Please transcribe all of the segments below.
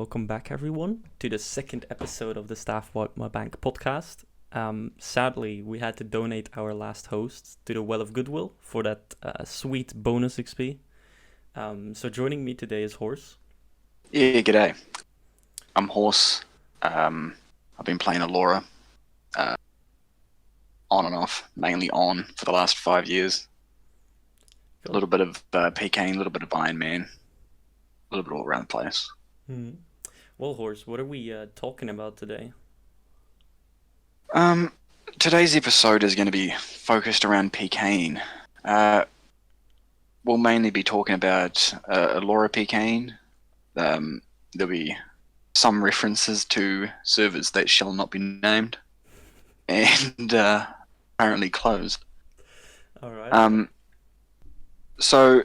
welcome back, everyone, to the second episode of the Staff Wipe My Bank podcast. Sadly, we had to donate our last host to the Well of Goodwill for that sweet bonus XP. So joining me today is Horse. Yeah, g'day. I'm Horse. I've been playing Alora on and off, mainly on for the last 5 years. Cool. A little bit of PKing, a little bit of Iron Man, a little bit all around the place. Well, Horse, what are we talking about today? Today's episode is going to be focused around PKing. We'll mainly be talking about Alora PKing. There'll be some references to servers that shall not be named and apparently closed. All right. So,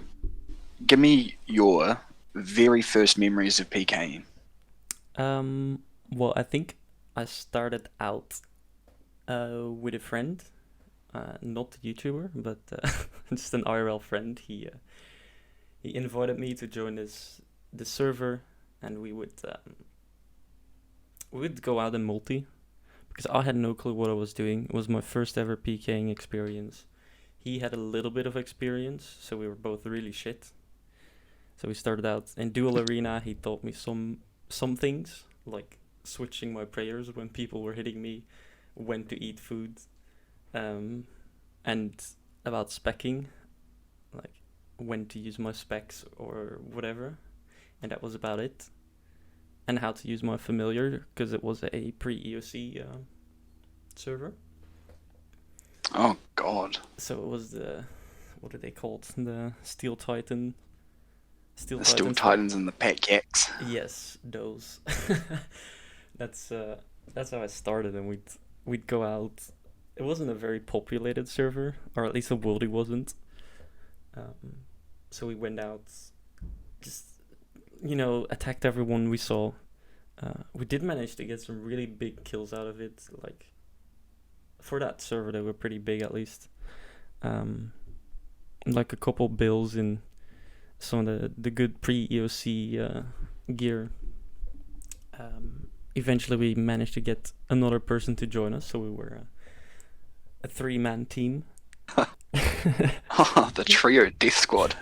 give me your very first memories of PKing. Well, I think I started out with a friend, not a YouTuber, but just an IRL friend. He invited me to join the server, and we would go out in multi, because I had no clue what I was doing. It was my first ever PKing experience. He had a little bit of experience, so we were both really shit. So we started out in dual arena. He taught me some things, like switching my prayers when people were hitting me, when to eat food, and about speccing, like when to use my specs or whatever, and that was about it. And how to use my familiar, because it was a pre-EOC server. Oh God! So it was what are they called? The Steel Titan. The Steel Titans and the PKs. Yes, those. That's how I started, and we'd go out. It wasn't a very populated server, or at least the worldy wasn't. So we went out, just attacked everyone we saw. We did manage to get some really big kills out of it. Like for that server, they were pretty big at least. Like a couple bills in some of the good pre-EOC gear. Eventually we managed to get another person to join us, so we were a 3-man team. The trio death squad.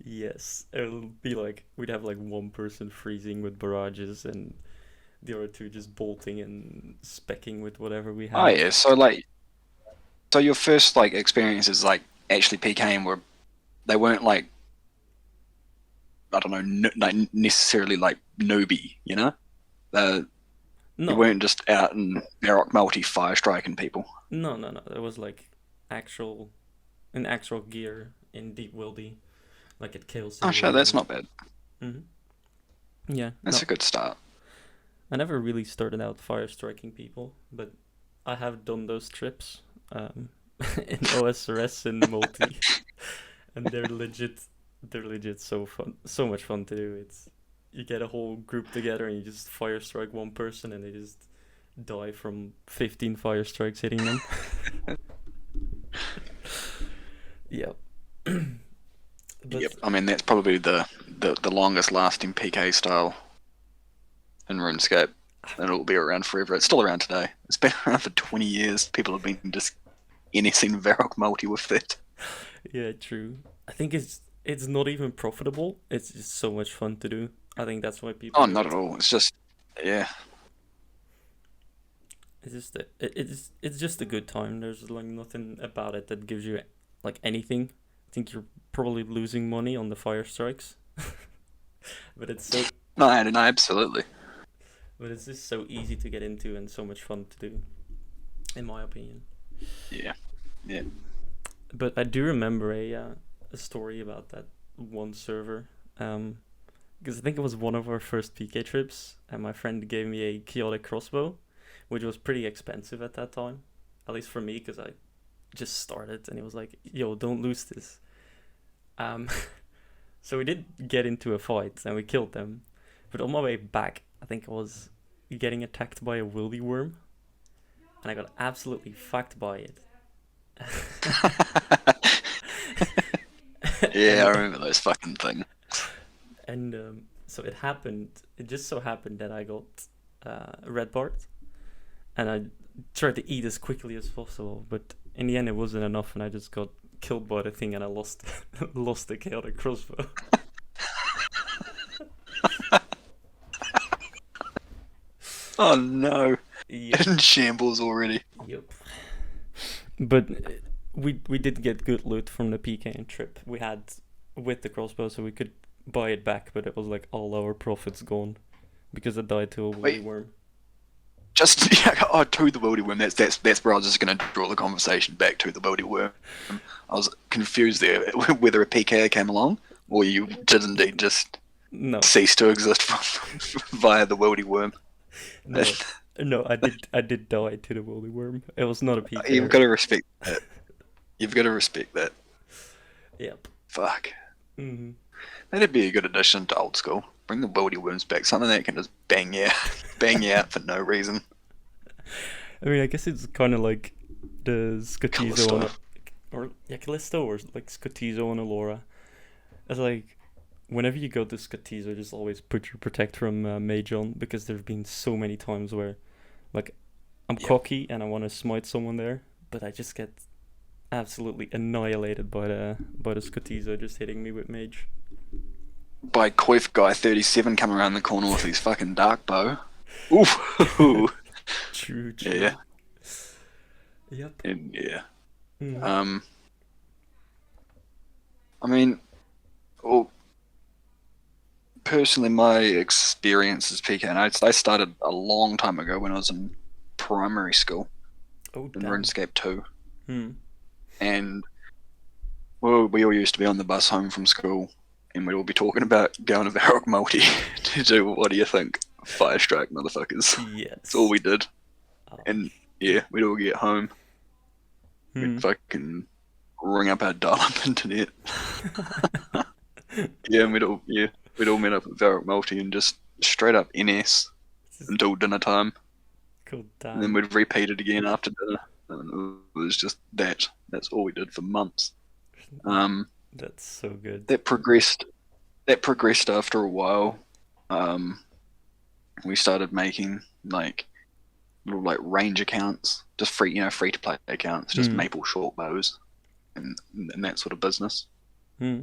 Yes, it'll be like we'd have like one person freezing with barrages and the other two just bolting and specking with whatever we had. Oh yeah, so your first experiences actually PKing were, they weren't I don't know, necessarily newbie, No. You weren't just out in Barrock multi fire striking people. No. It was like actual gear in deep wildy, like at Chaos. Oh sure, that's not bad. Mm-hmm. Yeah, that's a good start. I never really started out fire striking people, but I have done those trips in OSRS and multi, and they're legit so fun, so much fun to do. You get a whole group together and you just fire strike one person and they just die from 15 fire strikes hitting them. Yep. Yep. I mean, that's probably the longest lasting PK style in RuneScape, and it'll be around forever. It's still around today. It's been around for 20 years. People have been just NSing Varrock multi with it. Yeah, true. I think it's not even profitable. It's just so much fun to do. I think that's why people. Oh, not at all. It's just, yeah. It's just a good time. There's nothing about it that gives you anything. I think you're probably losing money on the fire strikes, but it's so. No, absolutely. But it's just so easy to get into and so much fun to do, in my opinion. Yeah. But I do remember a story about that one server, because I think it was one of our first PK trips, and my friend gave me a chaotic crossbow, which was pretty expensive at that time, at least for me, because I just started, and he was like, "Yo, don't lose this." So we did get into a fight, and we killed them, but on my way back, I think I was getting attacked by a wildy worm, and I got absolutely fucked by it. Yeah, I remember those fucking things. And So it happened. It just so happened that I got a red part, and I tried to eat as quickly as possible. But in the end, it wasn't enough, and I just got killed by the thing, and I lost lost the chaotic crossbow. Oh no! Yep. In shambles already. Yep. But we did get good loot from the PKing trip. We had with the crossbow, so we could buy it back, but it was like all our profits gone because I died to a woolly Wait. worm. Just to the wildy worm. That's where I was just going to draw the conversation back to the wildy worm. I was confused there whether a PK came along or you did indeed just No, cease to exist via the wildy worm. no, no. I did die to the woolly worm. It was not a PK. You've got to respect that. You've got to respect that. Yep. Fuck. Hmm. That'd be a good addition to old school. Bring the wildy worms back. Something that can just bang you out for no reason. I mean, I guess it's kind of like the Scotizo Callisto. or Callisto, or like Scotizo and Alora. It's like whenever you go to Scotizo, just always put your protect from mage on, because there've been so many times where, like, I'm Yep. cocky and I want to smite someone there, but I just get absolutely annihilated by the Scotizo just hitting me with mage. By Coif Guy 37 coming around the corner with his fucking dark bow. Oof. True. Yeah. Yep. And yeah. Mm. I mean, well, personally, my experience as PK, and I started a long time ago when I was in primary school Oh, in damn. RuneScape 2, Hmm. and we all used to be on the bus home from school, and we'd all be talking about going to Varrock Multi to do, what do you think, Fire Strike motherfuckers. Yes. That's all we did, Oh. and yeah, we'd all get home, Hmm. we'd fucking ring up our dial-up internet. Yeah, and we'd all meet up at Varrock Multi and just straight up NS until dinner time, Cool. and then Damn. we'd repeat it again after dinner. And it was just that. That's all we did for months. That's so good. That progressed after a while. We started making like little like range accounts, just free to play accounts, just maple short bows, and that sort of business. Hmm.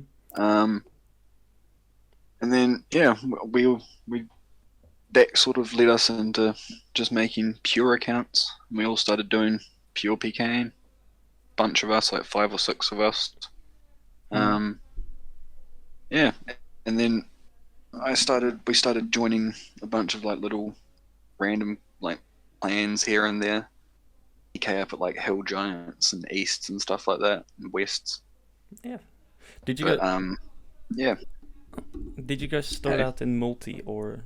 And then yeah, we that sort of led us into just making pure accounts. We all started doing pure PKing. Bunch of us, like 5 or 6 of us. Yeah, and then we started joining a bunch of like little random like plans here and there. PK up at like Hill Giants and Easts and stuff like that, and Wests. Yeah. Did you But yeah. Did you guys start Hey. out in multi, or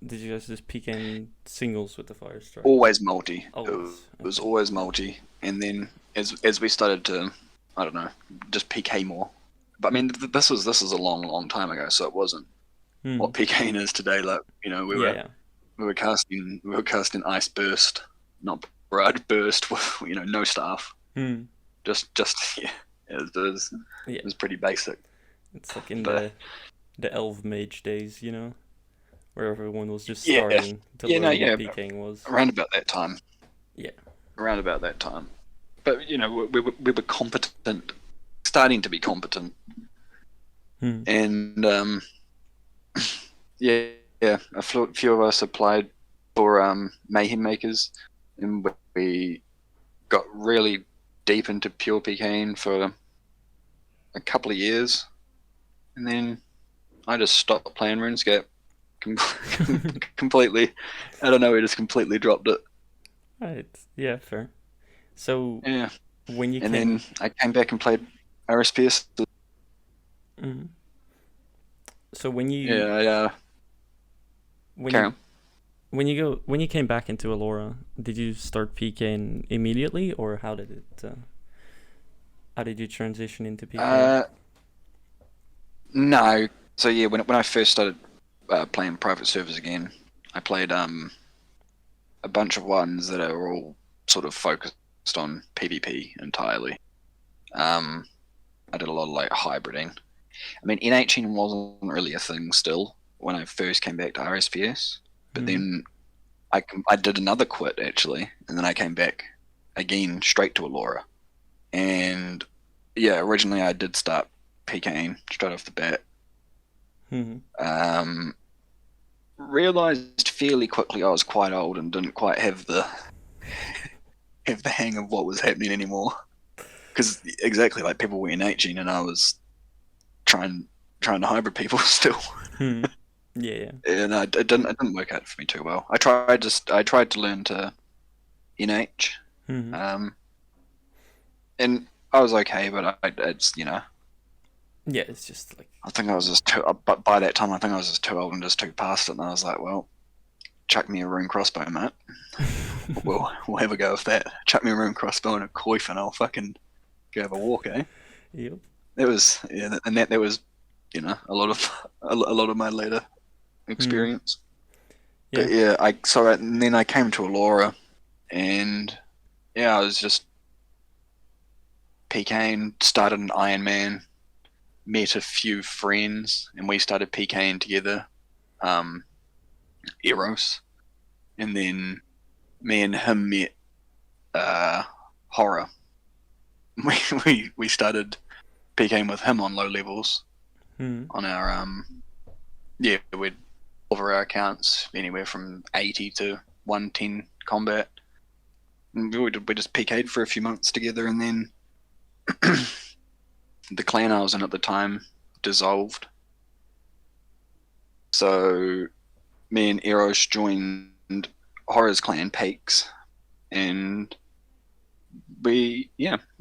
did you guys just peek in singles with the fire strike? Always multi. Always. It was always multi, and then as we started to, I don't know, just PK more. But I mean, this was a long time ago, so it wasn't Hmm. what PKing is today. Like, you know, we Yeah. were casting Ice Burst, not Broad Burst, with, you know, no staff. Hmm. Just yeah, it was Yeah. it was pretty basic. It's like in But- the elf mage days, you know, where everyone was just Yeah. starting to Yeah, learn no, what yeah. peking was. Around about that time. Yeah. Around about that time. But you know, we were competent, starting to be competent. Hmm. And yeah, a few of us applied for Mayhem Makers, and we got really deep into pure PKing for a couple of years, and then I just stopped playing RuneScape completely. I don't know, we just completely dropped it. Right. Yeah. Fair. So Yeah, when you and came, then I came back and played RSPS. Mhm. So when you Yeah, when carry you on. when you came back into Alora, did you start PKing immediately, or how did you transition into PKing? No. So yeah, when I first started playing private servers again, I played a bunch of ones that are all sort of focused on PvP entirely. I did a lot of like hybriding. I mean, NHing wasn't really a thing still, when I first came back to RSPS, but Mhm. then I did another quit actually, and then I came back again straight to Alora. And yeah, originally I did start PKing straight off the bat. Realized fairly quickly I was quite old and didn't quite have the hang of what was happening anymore. Because exactly, like, people were NHing and I was trying to hybrid people still. Yeah. And it didn't work out for me too well. I tried to learn to NH, and I was okay, but it's Yeah, it's just like, I think I was just too. But by that time, I think I was just too old and just too past it. And I was like, well, chuck me a rune crossbow, mate. we'll have a go with that. Chuck me a rune crossbow and a coif, and I'll fucking go have a walk, eh? yep. That was that was a lot of my later experience. Yeah. But yeah, and then I came to Alora, and yeah, I was just PKing, started an Ironman, met a few friends, and we started PKing together, Eros, and then me and him met Horror. We started PKing with him on low levels on our we'd over our accounts anywhere from 80 to 110 combat. And we just PK'd for a few months together, and then the clan I was in at the time dissolved. So me and Eros joined Horror's clan, Peaks, and we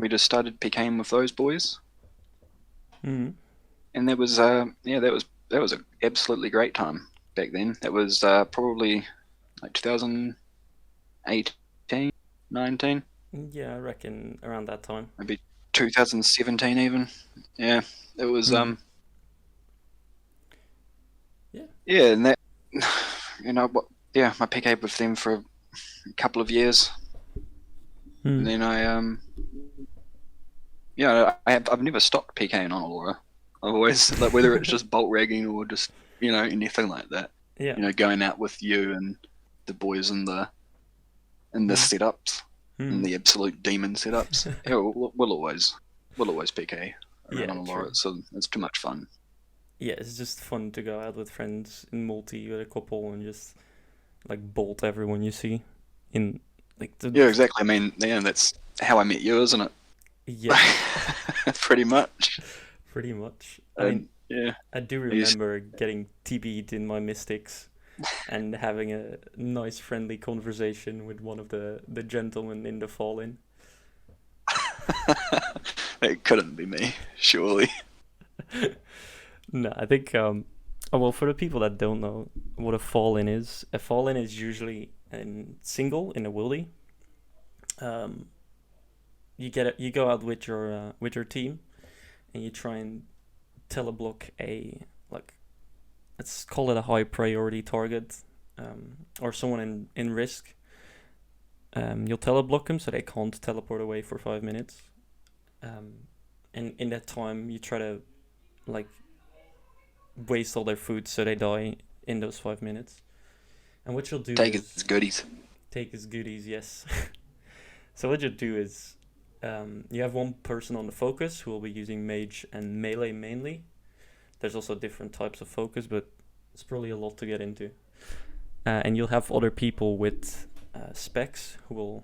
just started PKing with those boys. And that was that was an absolutely great time back then. That was probably like 2018, 19. Yeah, I reckon around that time. Maybe 2017 even. Yeah, it was Yeah. Yeah, and that I PK'd with them for a couple of years, and then I've never stopped PKing on Alora. I've always, like, whether it's just bolt ragging or just anything like that. Yeah. Going out with you and the boys in the setups, and the absolute demon setups. Yeah, we'll always PK around on Alora. So it's too much fun. Yeah, it's just fun to go out with friends in multi with a couple and just like bolt everyone you see in like Yeah, exactly. I mean, that's how I met you, isn't it? Yeah. Pretty much. Pretty much. I mean, yeah. I do remember getting TB'd in my mystics and having a nice friendly conversation with one of the gentlemen in the fall-in. It couldn't be me, surely. No, I think well, for the people that don't know what a fall-in is usually in single in a wildy. You go out with your team, and you try and teleblock let's call it a high priority target, or someone in risk. You'll teleblock them so they can't teleport away for 5 minutes. And in that time, you try to waste all their food so they die in those 5 minutes. And what you'll do take is his goodies. Take his goodies, yes. So what you'll do is you have one person on the focus who will be using mage and melee mainly. There's also different types of focus, but it's probably a lot to get into. And you'll have other people with specs who will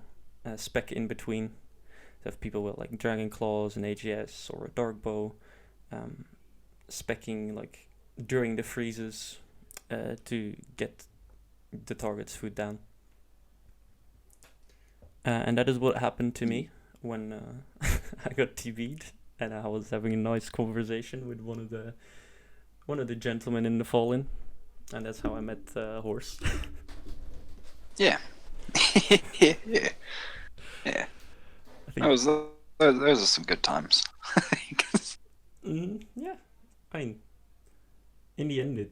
spec in between. You have people with like Dragon Claws and AGS or a Dark Bow, specking during the freezes to get the target's food down. And that is what happened to me when I got TV'd and I was having a nice conversation with one of the gentlemen in the Fallen, and that's how I met Horse. Yeah. Yeah. Those are some good times. Yeah, I mean, in the end,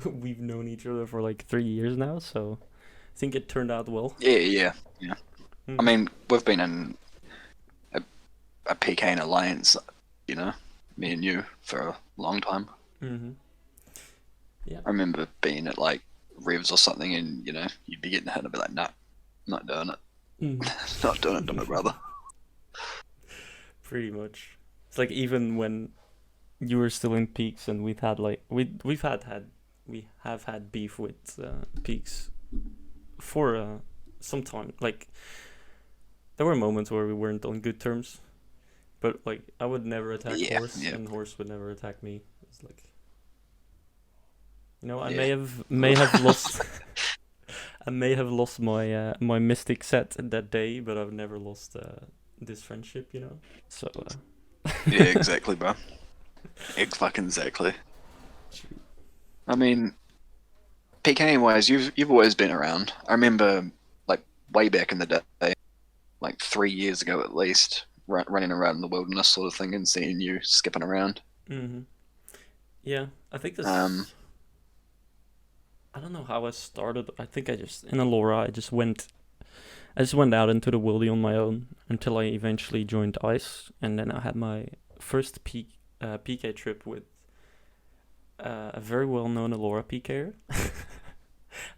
we've known each other for 3 years now, so I think it turned out well. Yeah. I mean, we've been in a PKing alliance, me and you, for a long time. Yeah. I remember being at like revs or something, and you'd be getting hit, and I'd be like, "Nah, not doing it, not doing it to my brother." Pretty much. It's like even when you were still in Peaks, and we've had like we have had beef with Peaks for some time. Like there were moments where we weren't on good terms, but like I would never attack Yeah, Horse, yeah, and Horse would never attack me. It's like, I yeah. may have lost I may have lost my my Mystic set that day, but I've never lost this friendship. So. Yeah, exactly, bro. Exactly. True. I mean, PKing wise, you've always been around. I remember like way back in the day, like 3 years ago at least, running around in the wilderness sort of thing, and seeing you skipping around. Yeah, I think this. Um, I don't know how I started. I think I just in Alora. I just went out into the wildy on my own until I eventually joined Ice, and then I had my first PK trip with a very well-known Alora PKer,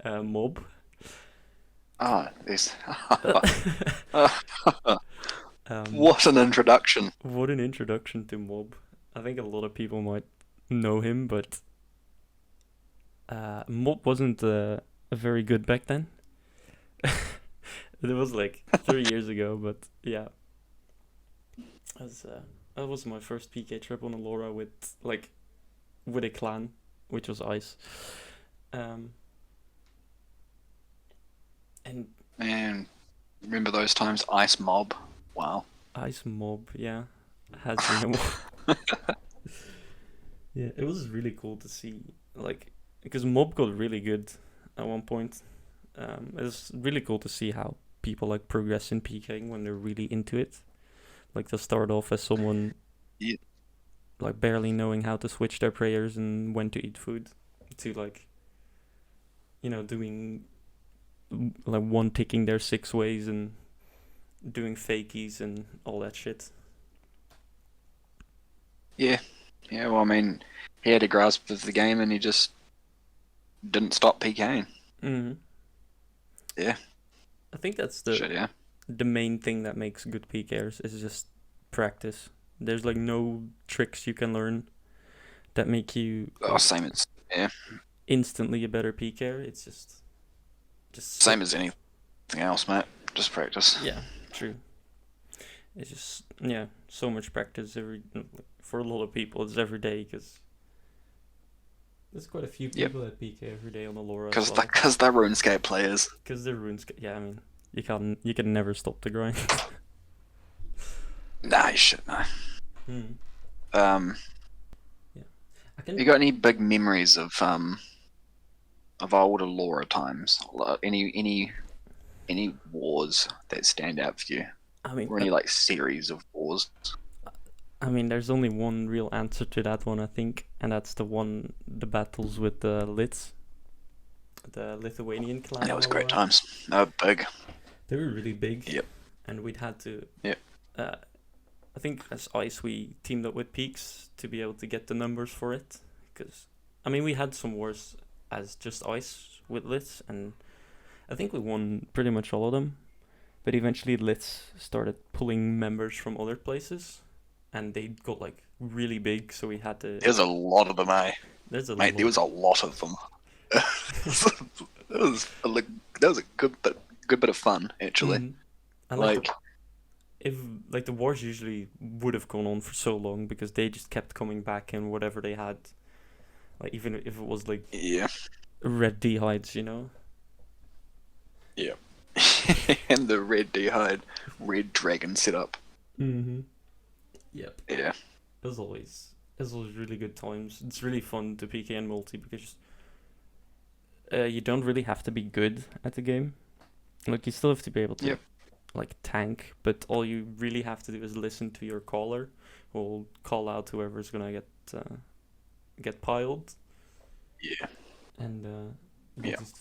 Mob. this. um, What an introduction! what an introduction to Mob. I think a lot of people might know him, but Mob wasn't very good back then. It was like 3 years ago, but yeah, that was my first PK trip on Alora with a clan, which was Ice. Um, and Man, remember those times? Ice Mob. Wow. Ice Mob, yeah, has been a while. Yeah, it was really cool to see, like, because Mob got really good at one point. It was really cool to see how people like progress in PKing when they're really into it. Like they'll start off as someone Yeah. like barely knowing how to switch their prayers and when to eat food, to like, doing like one ticking their 6 ways and doing fakies and all that shit. Yeah. Yeah, well, I mean, he had a grasp of the game, and he just didn't stop PKing. Mm-hmm. Yeah. I think that's Shit, yeah. the main thing that makes good PKers is just practice. There's like no tricks you can learn that make you Oh, same as instantly a better PKer. It's just same as anything else, mate. Just practice. Yeah, true. It's just so much practice for a lot of people. It's every day because there's quite a few Yep. people that PK every day on Alora as Because well. they're RuneScape players. Because they're runes. Yeah, I mean you can never stop the grind. Nah, you should know. Yeah, You got any big memories of old Alora times? Any wars that stand out for you, I mean, or any like series of wars? there's only one real answer to that one, I think, and that's the battles with the Lits, the Lithuanian clan. And that was on great Alora. times. They were big. They were really big. Yep. And we'd had to. Yep. I think as Ice we teamed up with Peaks to be able to get the numbers for it, because we had some wars as just Ice with Lits, and I think we won pretty much all of them. But eventually Lits started pulling members from other places, and they got like really big, so we had to. There's a lot of them, eh? There's a Mate, lot. there was a lot of them. that was a good bit of fun, actually. Mhm. And Like, if the wars usually would have gone on for so long because they just kept coming back in whatever they had, like even if it was like yeah, red D-hides, yeah. And the red D-hide, red dragon setup. Mm-hmm. Yep. Yeah. As always really good times. It's really fun to PK and multi because you don't really have to be good at the game. Like you still have to be able to Yep. like tank, but all you really have to do is listen to your caller, who will call out whoever's gonna get piled, Yeah. and you Yeah. just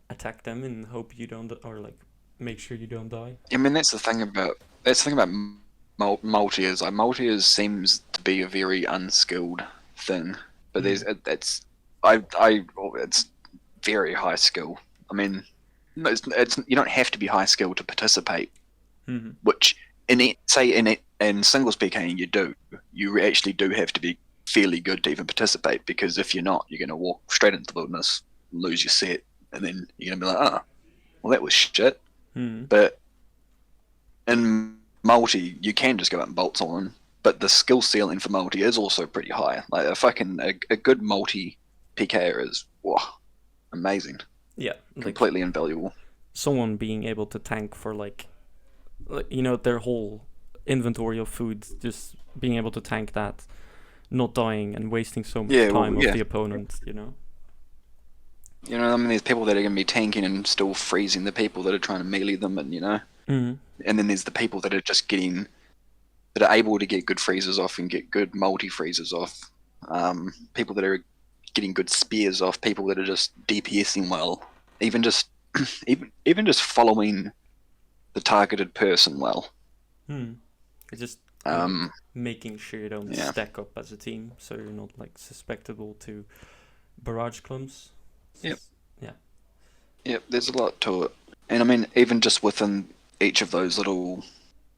attack them and hope you don't, or like make sure you don't die. I mean, that's the thing about multi is like multi seems to be a very unskilled thing, but Mm. that's it's very high skill. I mean, it's you don't have to be high skill to participate. Mm-hmm. Which in singles PKing you do. You actually do have to be fairly good to even participate, because if you're not, you're going to walk straight into the wilderness, lose your set, and then you're going to be like, oh, well, that was shit. Mm-hmm. But in multi, you can just go out and bolt someone, but the skill ceiling for multi is also pretty high. Like a good multi PKer is amazing. Yeah, completely invaluable. Someone being able to tank for like their whole inventory of food, just being able to tank that, not dying and wasting so much time of the opponent. I mean, there's people that are going to be tanking and still freezing the people that are trying to melee them, and Mm-hmm. And then there's the people that are just that are able to get good freezes off and get good multi freezes off. People that are getting good spears off. People that are just DPSing well. Even just following the targeted person well. It's just making sure you don't stack up as a team, so you're not like susceptible to barrage clumps. Yep. Yeah. Yep. There's a lot to it, and I mean, even just within each of those little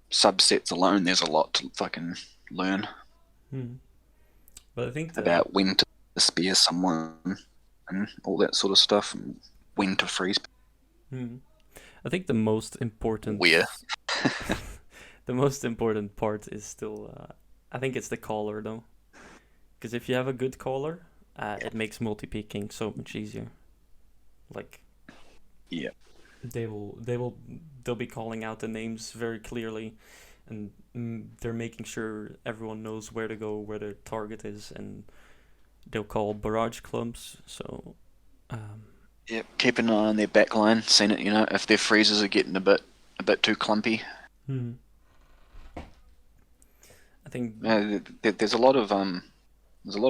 subsets alone, there's a lot to fucking learn. But I think about when to spear someone and all that sort of stuff, and when to freeze. I think the most important the most important part is still I think it's the caller though, because if you have a good caller, it makes multi-picking so much easier. Like, they'll be calling out the names very clearly, and they're making sure everyone knows where to go, where their target is, and they'll call barrage clumps. So keep an eye on their backline, seeing it, if their freezes are getting a bit too clumpy. I think there's a lot of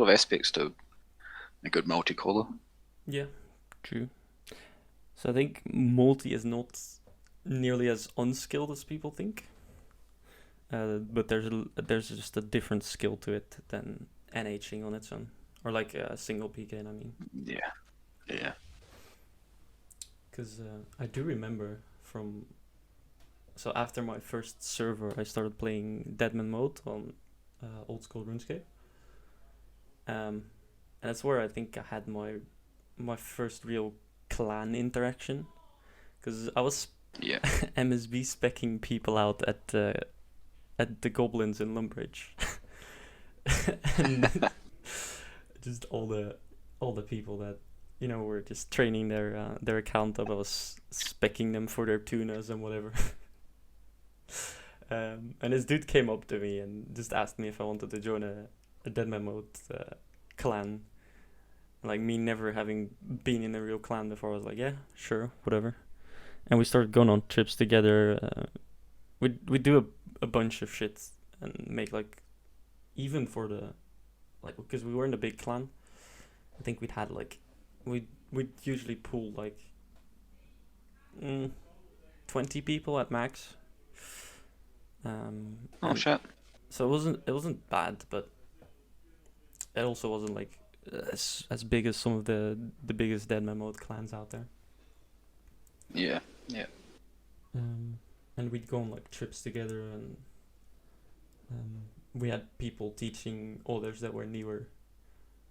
aspects to a good multi-caller. Yeah, true. So I think multi is not nearly as unskilled as people think. But there's just a different skill to it than NHing on its own, or like a single PK. I mean. Yeah. Because I do remember so after my first server, I started playing Deadman mode on old school RuneScape. And that's where I think I had my first real clan interaction, because I was MSB specking people out at the goblins in Lumbridge, and just all the people that were just training their account up. I was specking them for their tunas and whatever. And this dude came up to me and just asked me if I wanted to join a Deadman mode clan. Like, me never having been in a real clan before, I was like, yeah, sure, whatever. And we started going on trips together. We do a bunch of shit and make like, even for the, like, because we were in a big clan, I think we'd had like, we'd usually pool like 20 people at max. Shit. So it wasn't bad, but it also wasn't like as big as some of the biggest Deadman mode clans out there. Yeah. And we'd go on like trips together, and we had people teaching others that were newer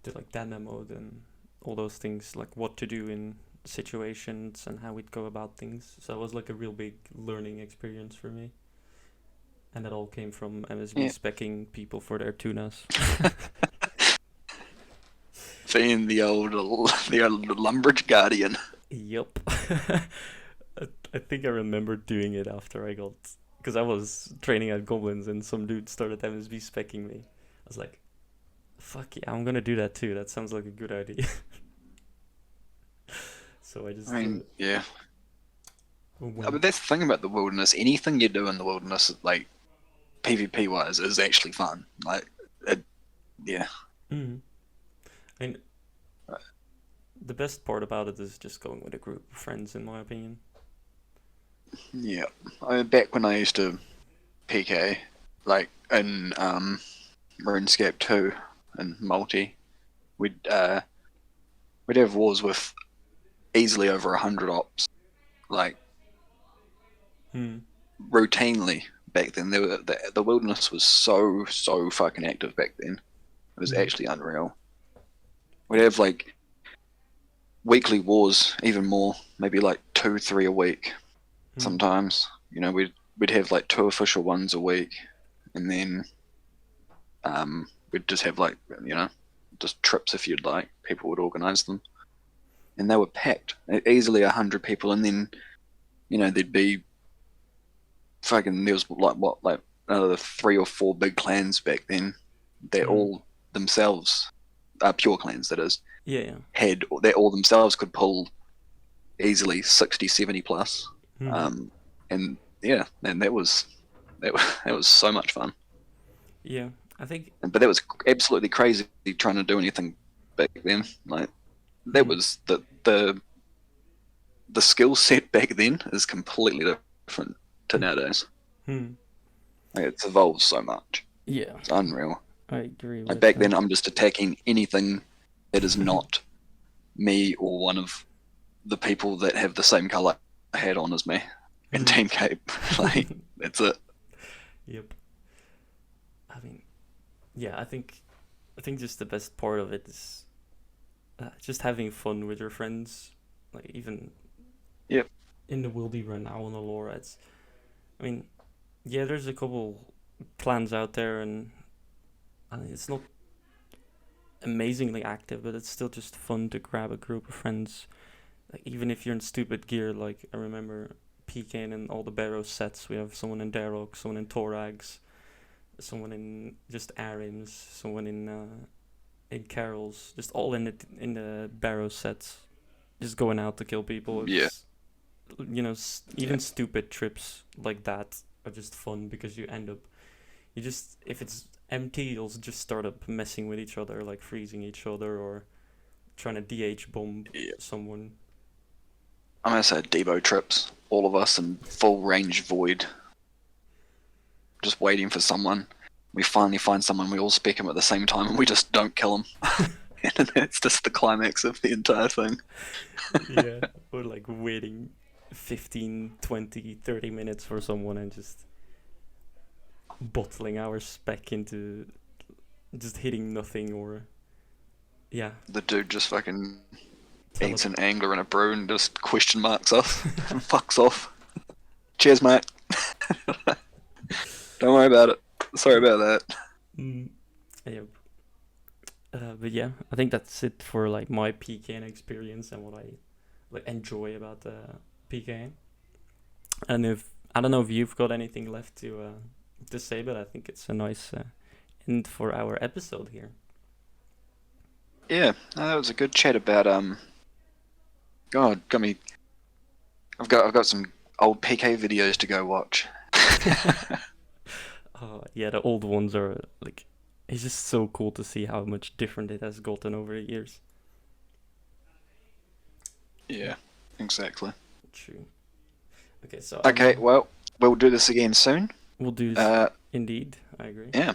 to like Deadman mode and all those things, like what to do in situations and how we'd go about things. So it was like a real big learning experience for me. And that all came from MSB specking people for their tunas. Being the old Lumbridge Guardian. Yup. I think I remember doing it after I got... Because I was training at Goblins and some dude started MSB specking me. I was like, fuck yeah, I'm gonna do that too. That sounds like a good idea. So I just... yeah. But that's the thing about the wilderness. Anything you do in the wilderness, like, PvP wise, is actually fun. Like, yeah. Mm-hmm. And the best part about it is just going with a group of friends, in my opinion. Yeah. I mean, back when I used to PK, like, in RuneScape 2 and multi, we'd we'd have wars with easily over 100 ops, like routinely back then. The wilderness was so fucking active back then. It was actually unreal. We'd have like weekly wars, even more, maybe like 2-3 a week. Sometimes, we'd have like 2 official ones a week, and then we'd just have like just trips if you'd like. People would organise them, and they were packed, easily 100 people, and then there'd be fucking there was like another 3 or 4 big clans back then. They all themselves, pure clans that is, they all themselves could pull easily 60, 70 plus, and that was so much fun. Yeah, I think. But that was absolutely crazy trying to do anything back then. Like that was the skill set back then is completely different to nowadays. Like, it's evolved so much. Yeah, it's unreal. I agree. Like back then, I'm just attacking anything that is not me or one of the people that have the same color hat on as me in Team Cape. Like that's it. Yep. I mean, yeah, I think just the best part of it is just having fun with your friends. Like even in the Wildy run now on Alora, there's a couple plans out there, and it's not amazingly active, but it's still just fun to grab a group of friends. Like even if you're in stupid gear, like I remember PKing in all the Barrow sets. We have someone in Darrock, someone in Torags, someone in just Arims, someone in Carols, just all in the Barrow sets, just going out to kill people. It's, even stupid trips like that are just fun because you end up, if it's empty, you'll just start up messing with each other, like freezing each other or trying to DH bomb someone. I'm gonna say Debo trips, all of us in full range void, just waiting for someone. We finally find someone, we all spec him at the same time, and we just don't kill him. And it's just the climax of the entire thing. Yeah, we're like waiting 15, 20, 30 minutes for someone and just bottling our spec into just hitting nothing or... Yeah. The dude just fucking eats an angler and a brew and just question marks us and fucks off. Cheers, mate. Don't worry about it. Sorry about that. Yep. But yeah, I think that's it for like my PKing experience and what I like enjoy about PKing. And I don't know if you've got anything left to say, but I think it's a nice end for our episode here. Yeah, that was a good chat about God, got me. I've got some old PK videos to go watch. Yeah, the old ones are like, it's just so cool to see how much different it has gotten over the years. Yeah, exactly. True. Okay, so well, we'll do this again soon. We'll do this. Indeed, I agree. Yeah.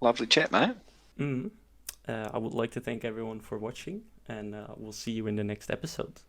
Lovely chat, mate. I would like to thank everyone for watching, and we'll see you in the next episode.